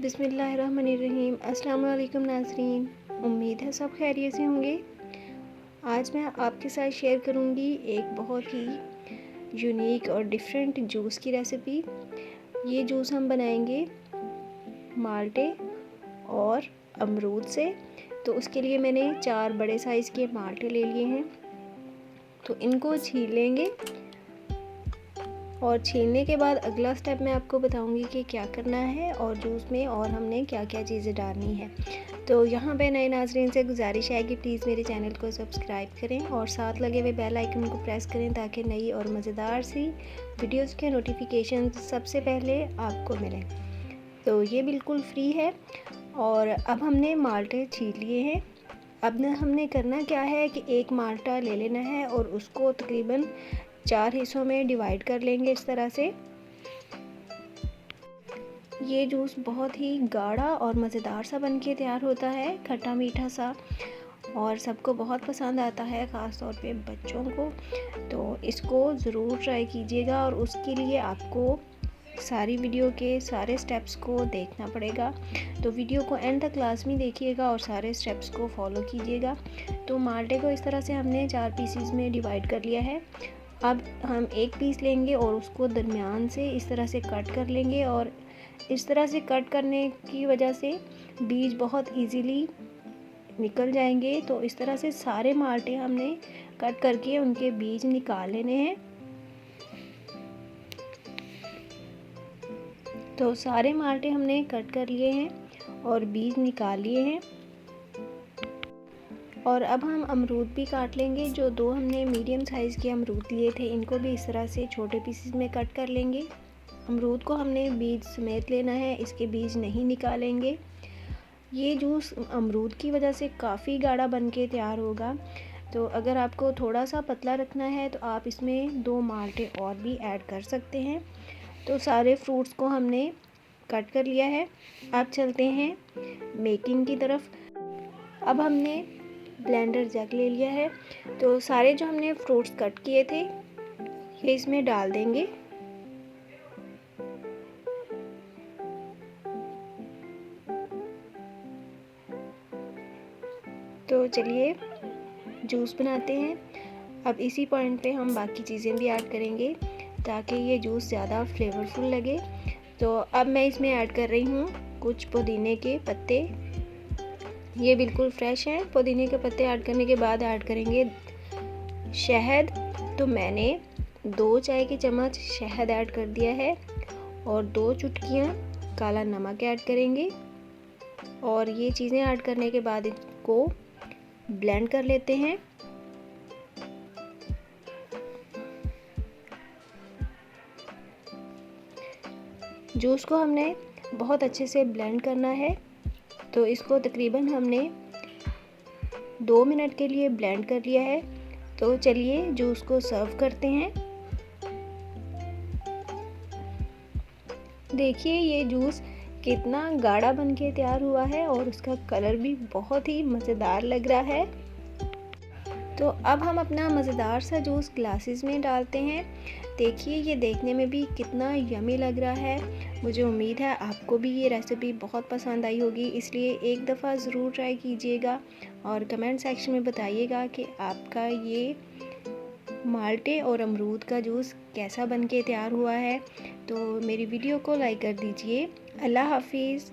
बिस्मिल्लाहिर्रहमानिर्रहीम। अस्सलाम वालेकुम नाज़रीन, उम्मीद है सब खैरियत से होंगे। आज मैं आपके साथ शेयर करूंगी एक बहुत ही यूनिक और डिफरेंट जूस की रेसिपी। ये जूस हम बनाएंगे माल्टे और अमरूद से। तो उसके लिए मैंने 4 बड़े साइज़ के माल्टे ले लिए हैं। तो इनको छील लेंगे और छीलने के बाद अगला स्टेप मैं आपको बताऊंगी कि क्या करना है और जूस में और हमने क्या क्या चीज़ें डालनी है। तो यहाँ पे नए नाज़रीन से गुजारिश है कि प्लीज़ मेरे चैनल को सब्सक्राइब करें और साथ लगे हुए बेल आइकन को प्रेस करें ताकि नई और मज़ेदार सी वीडियोस के नोटिफिकेशन सबसे पहले आपको मिलें। तो ये बिल्कुल फ्री है। और अब हमने माल्टे छील लिए हैं। अब हमने करना क्या है कि एक माल्टा ले लेना है और उसको तकरीबन 4 हिस्सों में डिवाइड कर लेंगे इस तरह से। ये जूस बहुत ही गाढ़ा और मज़ेदार सा बनके तैयार होता है, खट्टा मीठा सा, और सबको बहुत पसंद आता है, ख़ास तौर पे बच्चों को। तो इसको ज़रूर ट्राई कीजिएगा और उसके लिए आपको सारी वीडियो के सारे स्टेप्स को देखना पड़ेगा। तो वीडियो को एंड तक लाजमी देखिएगा और सारे स्टेप्स को फॉलो कीजिएगा। तो माल्टे को इस तरह से हमने 4 पीसीज में डिवाइड कर लिया है। अब हम एक पीस लेंगे और उसको दरमियान से इस तरह से कट कर लेंगे। और इस तरह से कट करने की वजह से बीज बहुत इजीली निकल जाएंगे। तो इस तरह से सारे माल्टे हमने कट करके उनके बीज निकाल लेने हैं। तो सारे माल्टे हमने कट कर लिए हैं और बीज निकाल लिए हैं। और अब हम अमरूद भी काट लेंगे। जो 2 हमने मीडियम साइज़ के अमरूद लिए थे, इनको भी इस तरह से छोटे पीसेस में कट कर लेंगे। अमरूद को हमने बीज समेत लेना है, इसके बीज नहीं निकालेंगे। ये जूस अमरूद की वजह से काफ़ी गाढ़ा बन के तैयार होगा। तो अगर आपको थोड़ा सा पतला रखना है तो आप इसमें 2 माल्टे और भी ऐड कर सकते हैं। तो सारे फ्रूट्स को हमने कट कर लिया है। अब चलते हैं मेकिंग की तरफ। अब हमने ब्लेंडर जग ले लिया है। तो सारे जो हमने फ्रूट्स कट किए थे ये इसमें डाल देंगे। तो चलिए जूस बनाते हैं। अब इसी पॉइंट पे हम बाकी चीज़ें भी ऐड करेंगे ताकि ये जूस ज़्यादा फ्लेवरफुल लगे। तो अब मैं इसमें ऐड कर रही हूँ कुछ पुदीने के पत्ते। ये बिल्कुल फ्रेश हैं। पुदीने के पत्ते ऐड करने के बाद ऐड करेंगे शहद। तो मैंने 2 चाय के चम्मच शहद ऐड कर दिया है और 2 चुटकियाँ काला नमक ऐड करेंगे। और ये चीज़ें ऐड करने के बाद इसको ब्लेंड कर लेते हैं। जूस को हमने बहुत अच्छे से ब्लेंड करना है। तो इसको तकरीबन हमने 2 मिनट के लिए ब्लेंड कर लिया है। तो चलिए जूस को सर्व करते हैं। देखिए ये जूस कितना गाढ़ा बन के तैयार हुआ है और उसका कलर भी बहुत ही मज़ेदार लग रहा है। तो अब हम अपना मज़ेदार सा जूस ग्लासेस में डालते हैं। देखिए ये देखने में भी कितना यमी लग रहा है। मुझे उम्मीद है आपको भी ये रेसिपी बहुत पसंद आई होगी, इसलिए एक दफ़ा ज़रूर ट्राई कीजिएगा और कमेंट सेक्शन में बताइएगा कि आपका ये माल्टे और अमरूद का जूस कैसा बन के तैयार हुआ है। तो मेरी वीडियो को लाइक कर दीजिए। अल्लाह हाफिज़।